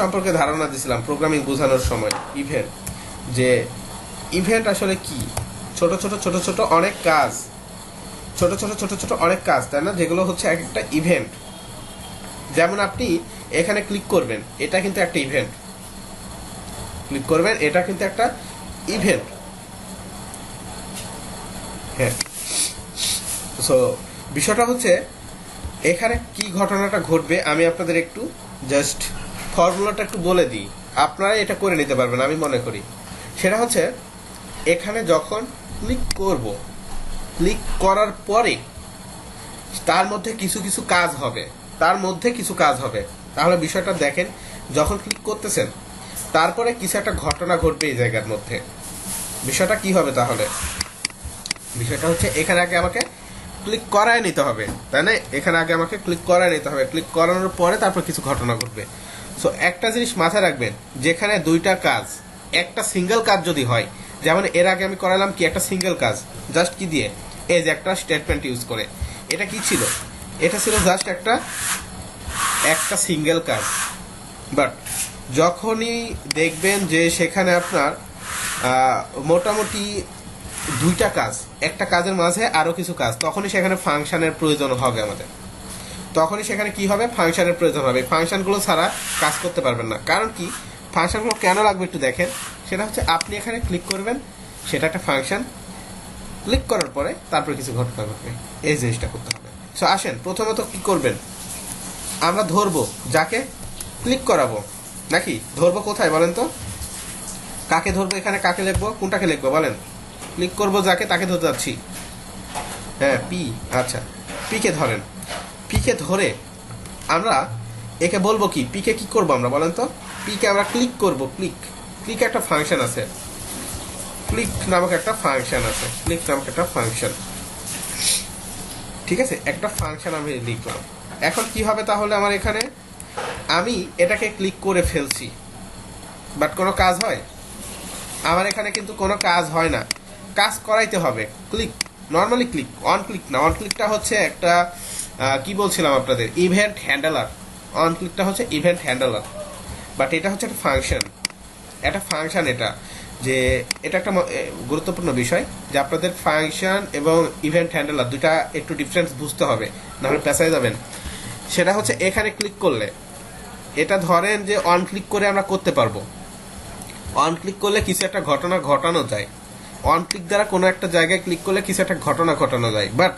সম্পর্কে ধারণা দিয়েছিলাম প্রোগ্রামিং বোঝানোর সময়। ইভেন্ট, যে ইভেন্ট আসলে কি, ছোট ছোট অনেক কাজ, ছোট ছোট অনেক কাজ, তাই না, যেগুলো হচ্ছে একটা ইভেন্ট। যেমন আপনি এখানে ক্লিক করবেন, এটা কিন্তু একটা ইভেন্ট, ক্লিক করবেন, এটা কিন্তু একটা ইভেন্ট। হ্যাঁ, সো বিষয়টা হচ্ছে এখানে কি ঘটনাটা ঘটবে আমি আপনাদের একটু জাস্ট ফর্মুলাটা একটু বলে দিই, আপনারা এটা করে নিতে পারবেন আমি মনে করি। সেটা হচ্ছে এখানে যখন ক্লিক করব, ক্লিক করার পরে তার মধ্যে কিছু কাজ হবে, তাহলে বিষয়টা দেখেন, যখন ক্লিক করতেছেন তারপরে কিছু একটা ঘটনা ঘটবে এই জায়গার মধ্যে। বিষয়টা কি হবে তাহলে? বিষয়টা হচ্ছে এখানে আগে আমাকে ক্লিক করায় নিতে হবে, তাই না? এখানে আগে আমাকে ক্লিক করায় নিতে হবে, ক্লিক করানোর পরে তারপর কিছু ঘটনা ঘটবে। সো একটা জিনিস মাথায় রাখবেন, যেখানে দুইটা কাজ, একটা সিঙ্গেল কাজ যদি হয়, যেমন এর আগে আমি করালাম কি একটা সিঙ্গেল কাজ, জাস্ট কি দিয়ে, এই যে একটা স্টেটমেন্ট ইউজ করে, এটা কি ছিল, এটা ছিল জাস্ট একটা সিঙ্গেল কাজ। বাট যখনই দেখবেন যে সেখানে আপনার মোটামুটি দুইটা কাজ, একটা কাজের মাঝে আরো কিছু কাজ, তখনই সেখানে ফাংশনের প্রয়োজন হবে আমাদের, তখনই সেখানে কি হবে, ফাংশনের প্রয়োজন হবে। ফাংশনগুলো ছাড়া কাজ করতে পারবেন না। কারণ কি, ফাংশনগুলো কেন লাগবে একটু দেখেন। সেটা হচ্ছে আপনি এখানে ক্লিক করবেন, সেটা একটা ফাংশন, ক্লিক করার পরে তারপরে কিছু ঘটনা ঘটবে, এই জিনিসটা করতে হবে। সো আসেন প্রথমত কি করবেন, আমরা ধরবো যাকে ক্লিক করাবো, নাকি ধরবো কোথায় বলেন তো? কাকে ধরবো এখানে, কাকে লিখবো, কোনটাকে লিখবো বলেন? ক্লিক করবো যাকে, তাকে ধরতে যাচ্ছি, হ্যাঁ পি। আচ্ছা, পিকে ধরেন, পিকে ধরে আমরা একে বলবো কি, পিকে কি করবো আমরা বলেন তো? পিকে আমরা ক্লিক করবো, ক্লিক একটা ফাংশন আছে, ক্লিক নামক একটা ফাংশন আছে, ক্লিক নামক একটা ফাংশন, ঠিক আছে, একটা ফাংশন আমি লিখলাম। এখন কি হবে তাহলে, আমার এখানে আমি এটাকে ক্লিক করে ফেলছি, বাট কোনো কাজ হয়? আমার এখানে কিন্তু কোনো কাজ হয় না, কাজ করাইতে হবে। Click, normally click, on click না, অন ক্লিকটা হচ্ছে একটা কি বলছিলাম আপনাদের, ইভেন্ট হ্যান্ডলার। অন ক্লিকটা হচ্ছে ইভেন্ট হ্যান্ডলার, বাট এটা হচ্ছে একটা ফাংশন, এটা যে এটা একটা গুরুত্বপূর্ণ বিষয়, যে আপনাদের ফাংশন এবং ইভেন্ট হ্যান্ডলার দুইটা একটু ডিফারেন্স বুঝতে হবে, নাহলে পেঁচাই যাবেন। সেটা হচ্ছে এখানে ক্লিক করলে, এটা ধরেন যে অন ক্লিক করে আমরা করতে পারবো, অন ক্লিক করলে কিছু একটা ঘটনা ঘটানো যায়, অন ক্লিক দ্বারা কোনো একটা জায়গায় ক্লিক করলে কিছু একটা ঘটনা ঘটানো যায়। বাট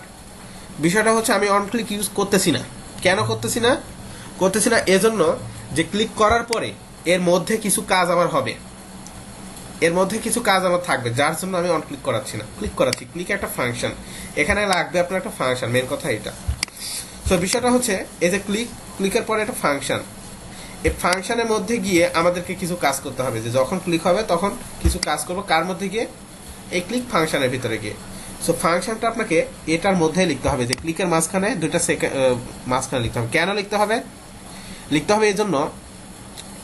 বিষয়টা হচ্ছে আমি অন ক্লিক ইউজ করতেছি না। কেন করতেছি না এজন্য যে ক্লিক করার পরে এর মধ্যে কিছু কাজ আমার হবে, এর মধ্যে কিছু কাজ আমার থাকবে, যার জন্য আমি অন ক্লিক করাচ্ছি না, ক্লিক করাচ্ছি। ক্লিক একটা ফাংশন, এখানে লাগবে আপনার একটা ফাংশন, মেন কথা এটা। তো বিষয়টা হচ্ছে এই যে ক্লিকের পরে একটা ফাংশন, এই ফাংশনের মধ্যে গিয়ে আমাদেরকে কিছু কাজ করতে হবে, যে যখন ক্লিক হবে তখন কিছু কাজ করবো, কার মধ্যে গিয়ে, এই ক্লিক ফাংশনের ভিতরে গিয়ে। সো ফাংশনটা আপনাকে এটার মধ্যে লিখতে হবে, যে ক্লিকের মাঝখানে দুইটা মাঝখানে লিখতে হবে। কেন লিখতে হবে এই জন্য,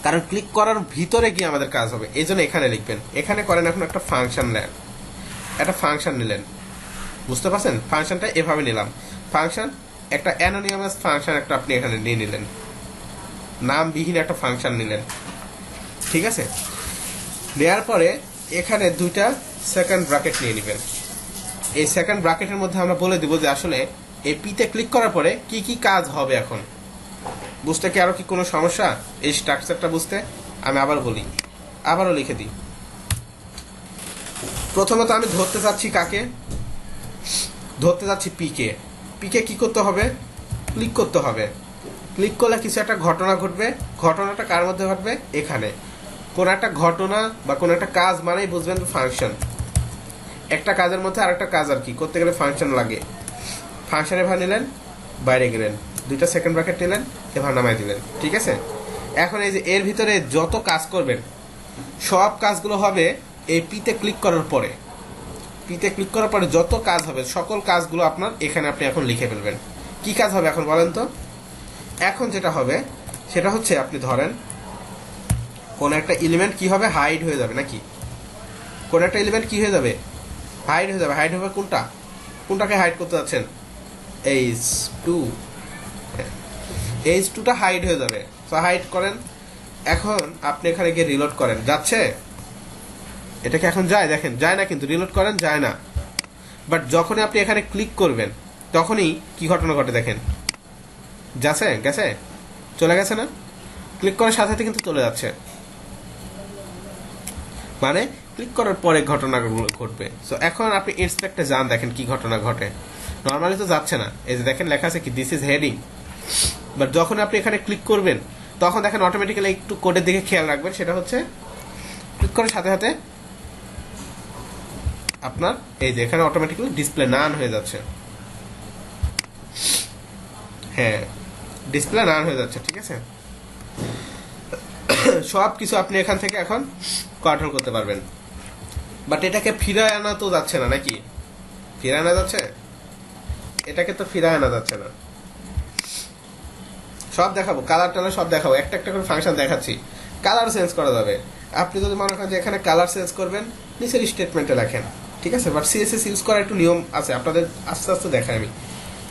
কারণ ক্লিক করার ভিতরে গিয়ে আমাদের কাজ হবে, এই জন্য এখানে লিখবেন। এখানে করেন এখন একটা ফাংশন নেন, একটা ফাংশন নিলেন, বুঝতে পারছেন? ফাংশনটা এভাবে নিলাম, ফাংশন একটা অ্যানোনিমাস ফাংশন একটা আপনি এখানে নিয়ে নিলেন, নামবিহীন একটা ফাংশন নিলেন, ঠিক আছে? নেওয়ার পরে এখানে দুইটা সেকেন্ড ব্র্যাকেট নিয়ে নেবেন। এই সেকেন্ড ব্র্যাকেটের মধ্যে আমরা বলে দিব যে আসলে এই পিতে ক্লিক করার পরে কি কি কাজ হবে। এখন বুঝতে কি আরো কি কোনো সমস্যা এই স্ট্রাকচারটা বুঝতে? আমি আবার বলি, আবারও লিখে দিই। প্রথমত আমি ধরতে চাচ্ছি কাকে? ধরতে যাচ্ছি পিকে। পিকে কি করতে হবে? ক্লিক করতে হবে। ক্লিক করলে কিছু একটা ঘটনা ঘটবে। ঘটনাটা কার মধ্যে ঘটবে? এখানে। কোন একটা ঘটনা বা কোন একটা কাজ মানেই বুঝবেন ফাংশন। একটা কাজের মধ্যে আরেকটা কাজ আর কি করতে গেলে ফাংশন লাগে। ফাংশনে ভার নিলেন, বাইরে গেলেন, দুইটা সেকেন্ড ব্র্যাকেট নিলেন, এভার নামাই দিলেন। ঠিক আছে? এখন এই যে এর ভিতরে যত কাজ করবেন সব কাজগুলো হবে এই পিতে ক্লিক করার পরে। পিতে ক্লিক করার পরে যত কাজ হবে সকল কাজগুলো আপনার এখানে আপনি এখন লিখে ফেলবেন। কি কাজ হবে এখন বলেন তো? এখন যেটা হবে সেটা হচ্ছে আপনি ধরেন কোন একটা এলিমেন্ট কি হবে? হাইড হয়ে যাবে নাকি? কোন একটা এলিমেন্ট কি হয়ে যাবে? হাইড হয়ে যাবে। হাইড হবে কোনটা? কোনটাকে হাইড করতে যাচ্ছেন? H2। H2টা হাইড হয়ে যাবে। তো হাইড করেন। এখন আপনি এখানে গিয়ে রিলোড করেন। যাচ্ছে? এটা কি এখন যায়? দেখেন যায় না, কিন্তু রিলোড করেন যায় না। বাট যখনই আপনি এখানে ক্লিক করবেন তখনই কি ঘটনা ঘটে দেখেন। যাচ্ছে? গেছে? চলে গেছে না? ক্লিক করার সাথে সাথে কিন্তু চলে যাচ্ছে। মানে ক্লিক করার পরে ঘটনাগুলো ঘটবে। সো এখন আপনি ইন্সপেক্টে যান, দেখেন কি ঘটনা ঘটে। নর্মালি তো যাচ্ছে না। এই যে দেখেন লেখা আছে কি দিস ইজ হেডিং। বাট যখন আপনি এখানে ক্লিক করবেন তখন দেখেন অটোমেটিক্যালি একটু কোডের দিকে খেয়াল রাখবেন। সেটা হচ্ছে ক্লিক করার সাথে সাথে আপনার এই যে এখানে অটোমেটিক্যালি ডিসপ্লে নান হয়ে যাচ্ছে। হ্যাঁ, ডিসপ্লে নান হয়ে যাচ্ছে। ঠিক আছে? সব কিছু আপনি এখান থেকে এখন কন্ট্রোল করতে পারবেন। বাট এটাকে ফিরায় আনা তো যাচ্ছে না নাকি? ফিরায় আনা যাচ্ছে? এটাকে তো ফিরায় আনা যাচ্ছে না। সব দেখাবো, কালার টালার সব দেখাবো, একটা একটা করে ফাংশন দেখাচ্ছি। কালার চেঞ্জ করা যাবে। আপনি যদি মনে করেন যে এখানে কালার চেঞ্জ করবেন, নিচের স্টেটমেন্টে লেখেন। ঠিক আছে? বাট সিএসএস ইউজ করার একটু নিয়ম আছে, আপনাদের আস্তে আস্তে দেখাই আমি,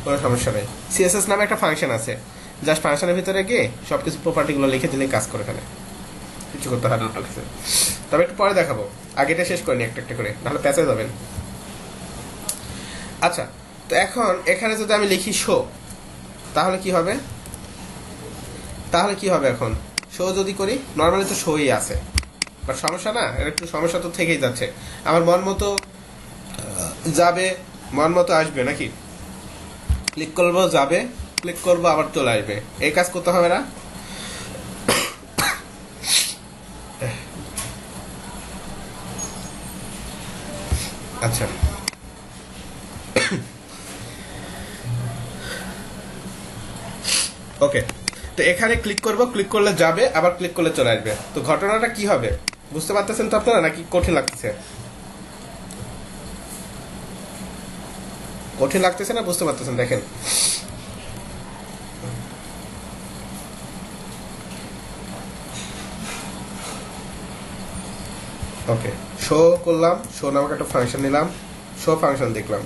কোনো সমস্যা নেই। সিএসএস নামে একটা ফাংশন আছে, জাস্ট ফাংশনের ভিতরে গিয়ে সবকিছু প্রপার্টিগুলো লিখে দিলে কাজ করে ফেলে, কিছু করতে হয় না। তবে একটু পরে দেখাবো, আগে এটা শেষ করিনি একটা একটা করে, নাহলে প্যাচে যাবেন। আচ্ছা, তো এখন এখানে যদি আমি লিখি শো, তাহলে কি হবে? তাহলে কি হবে এখন? শো যদি করি, নর্মালি তো শোই আছে, বাট সমস্যা না, এর একটু সমস্যা তো থেকেই যাচ্ছে। আমার মন মতো যাবে, মন মতো আসবে নাকি? ক্লিক করবো যাবে, ক্লিক করবো আবার চলে আসবে। এই কাজ করতে হবে না? আচ্ছা, ওকে। তো এখানে ক্লিক করব, ক্লিক করলে যাবে, আবার ক্লিক করলে চলে আসবে। তো ঘটনাটা কি হবে বুঝতে পারতেছেন তো আপনারা, নাকি কঠিন লাগতেছে? কঠিন লাগতেছে না বুঝতে পারতেছেন? দেখেন ওকে, শো করলাম, শো নামক একটা ফাংশন নিলাম, শো ফাংশন দেখলাম।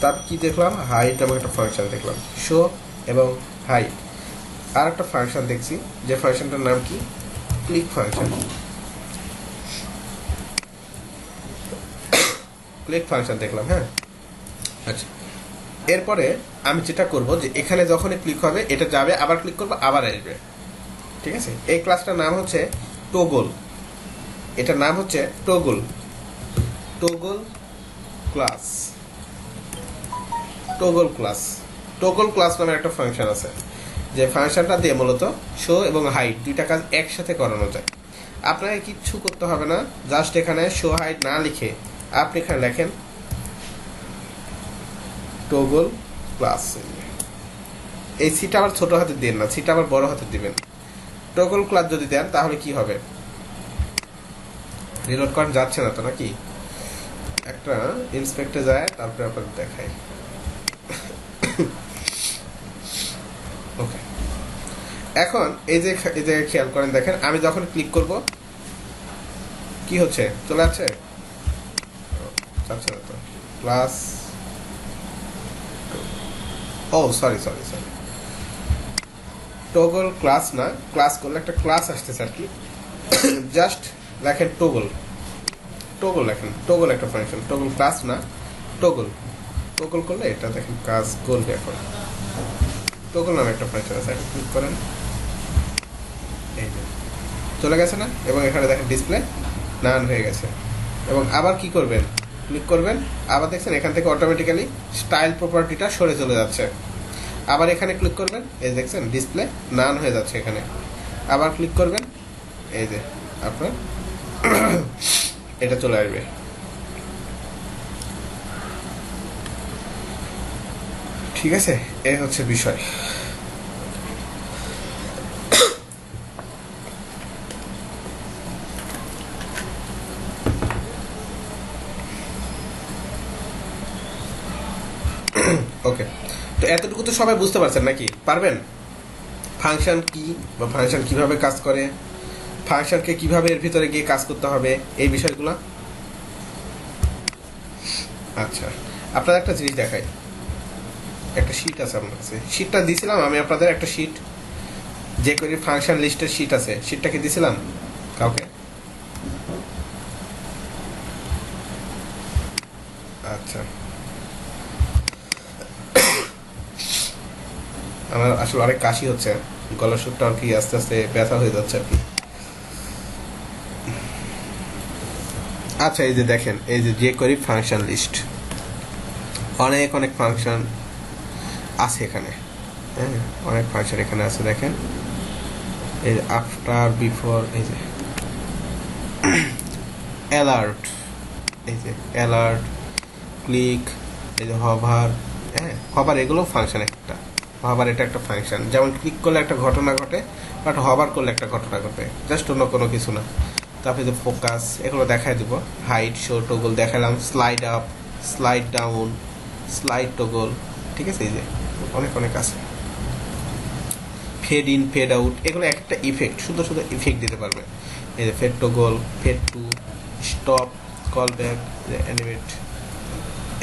তারপর কি দেখলাম? হাইট নামক একটা ফাংশন দেখলাম। শো এবং হাইট আর একটা ফাংশন দেখছি, যে ফাংশনটার নাম কি? Click function. ক্লিক ফাংশন দেখলাম। হ্যাঁ, আচ্ছা। এরপরে আমি যেটা করব যে এখানে যখনই ক্লিক হবে এটা যাবে, আবার ক্লিক করবো আবার আসবে। ঠিক আছে? এই ক্লাসটার নাম হচ্ছে টোগল। এটার নাম হচ্ছে toggle. Toggle class. Toggle class. Toggle class নামের একটা ফাংশন আছে, যে ফাংশনটা দিয়ে মূলত শো এবং হাইট দুইটা কাজ একসাথে করানো যায়। আপনাকে কিচ্ছু করতে হবে না, জাস্ট এখানে শো হাইট না লিখে আপনি এখানে লেখেন টোগল ক্লাস। এই সিটা আবার ছোট হাতে দেন না, সিটা আবার বড় হাতে দিবেন। টোগল ক্লাস যদি দেন তাহলে কি হবে? রিলোড করা যাচ্ছে না তো নাকি? একটা ইন্সপেক্টে যায়, তারপরে আপনাদের দেখাই। ওকে, এখন এই যে খেয়াল করেন, দেখেন আমি যখন ক্লিক করব কি হচ্ছে? চলে যাচ্ছে? যাচ্ছে না তো। Class, oh sorry sorry sorry, toggle class না, ক্লাস করলে একটা ক্লাস আসতেছে আর কি। জাস্ট লেখেন টোগল। টোগল লেখেন, টোগল একটা ফাংশন, টোগল ক্লাস না, টোগল। টোগল করলে এটা দেখেন কাজ করবে এখন। টগল নামে একটা ফাংশন আছে, ক্লিক করেন, এই যে চলে গেছে না, এবং এখানে দেখেন ডিসপ্লে নান হয়ে গেছে। এবং আবার কি করবেন, ক্লিক করবেন, আবার দেখছেন এখান থেকে অটোমেটিক্যালি স্টাইল প্রপার্টিটা সরে চলে যাচ্ছে। আবার এখানে ক্লিক করবেন, এই দেখছেন ডিসপ্লে নান হয়ে যাচ্ছে এখানে। আবার ক্লিক করবেন, এই যে আপনার এটা চলে আসবে। ঠিক আছে, এই হচ্ছে বিষয়। ওকে, তো এতটুকু তো সবাই বুঝতে পারছেন নাকি? পারবেন ফাংশন কি বা ফাংশন কিভাবে কাজ করে, ফাংশনকে কিভাবে এর ভিতরে গিয়ে কাজ করতে হবে, এই বিষয়গুলো। আচ্ছা, আপনাদের একটা জিনিস দেখাই, একটা শীট আছে আমার কাছে, শীটটা দিয়েছিলাম আমি আপনাদের, একটা শীট যে করে ফাংশন লিস্টের শীট আছে, শীটটা কি দিয়েছিলাম কাউকে? আচ্ছা, আমার আসলে অনেক কাশি হচ্ছে, গলার সুরটা আর কি আস্তে আস্তে ব্যথা হয়ে যাচ্ছে আর কি। আচ্ছা, এই যে দেখেন, এই যে করি ফাংশন লিস্ট, অনেক অনেক ফাংশন আছে এখানে, হ্যাঁ অনেক ফাংশন এখানে আছে। দেখেন এই যে আফটার, বিফোর, এই যে অ্যালার্ট, এই যে অ্যালার্ট, ক্লিক, এই যে হভার, হ্যাঁ হভার, এগুলো ফাংশন একটা। হভার এটা একটা ফাংশন, যেমন ক্লিক করলে একটা ঘটনা ঘটে, বাট হভার করলে একটা ঘটনা ঘটে, জাস্ট অন্য কোনো কিছু না। তারপরে যে ফোকাস, এগুলো দেখাই দিব, হাইট, শো, টগল দেখালাম, slide up, slide down, slide toggle, ঠিক আছে। এই যে অনেক অনেক আছে, ফেড ইন, ফেড আউট, এগুলো একটা ইফেক্ট, সুন্দর সুন্দর ইফেক্ট দিতে পারবেন। এই যে fade toggle, fade to, stop, callback, animate,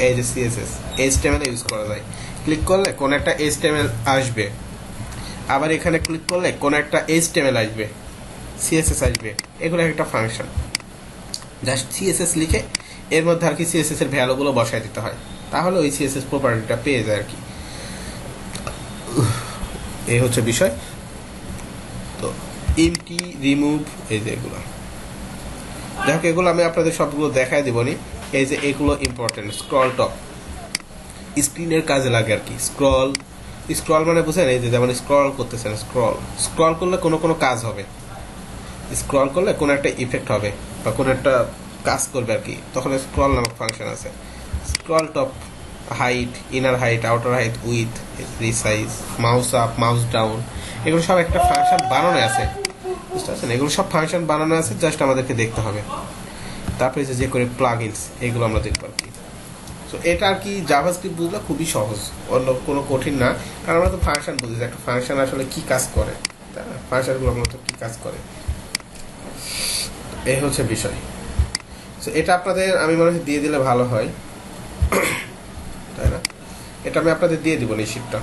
এই যে সিএসএস, এইচটিএমএল ইউজ করা যায়। ক্লিক করলে কোন একটা এইচটিএমএল আসবে, আবার এখানে ক্লিক করলে কোন একটা এইচটিএমএল আসবে, সিএসএস আসবে, এগুলো একটা ফাংশন। জাস্ট সিএসএস লিখে এর মধ্যে আর কি সিএসএস এর ভ্যালুগুলো বসায় দিতে হয়, তাহলে ওই সিএসএস প্রপার্টিটা পেয়ে যায় আর কি। এই হচ্ছে বিষয়। তো এমটি, রিমুভ, এই যে এগুলো দেখো, এগুলো আমি আপনাদের সবগুলো দেখাই দিবনি। এই যে এগুলো ইম্পর্টেন্ট, স্ক্রল টপ স্ক্রিনের কাজে লাগে আর কি। স্ক্রল, স্ক্রল মানে বুঝেন, এই যে যেমন স্ক্রল করতেছেন, স্ক্রল, স্ক্রল করলে কোনো কোনো কাজ হবে, স্ক্রল করলে কোনো একটা ইফেক্ট হবে বা কোনো একটা কাজ করবে আর কি, তখন স্ক্রল নামক ফাংশন আছে। Scroll top, height, inner height, outer height, with, resize, mouse up, mouse down, এগুলো সব একটা ফাংশন বানানো আছে, বুঝতে পারছেন? এগুলো সব ফাংশন বানানো আছে, জাস্ট আমাদেরকে দেখতে হবে। তারপরে যে করে প্লাগইনস, এগুলো আমরা দেখবো আর কি। তো এটা আর কি জাভাস্ক্রিপ্ট বুঝলে খুবই সহজ, অন্য কোনো কঠিন না, কারণ আমরা তো ফাংশন বুঝি যে একটা ফাংশন আসলে কি কাজ করে, তাই না? ফাংশনগুলো মূলত কি কাজ করে, এই হচ্ছে বিষয়। তো এটা আপনাদের আমি মনে হয় দিয়ে দিলে ভালো হয়, তাই না? এটা আমি আপনাদের দিয়ে দিব এই শীটটা।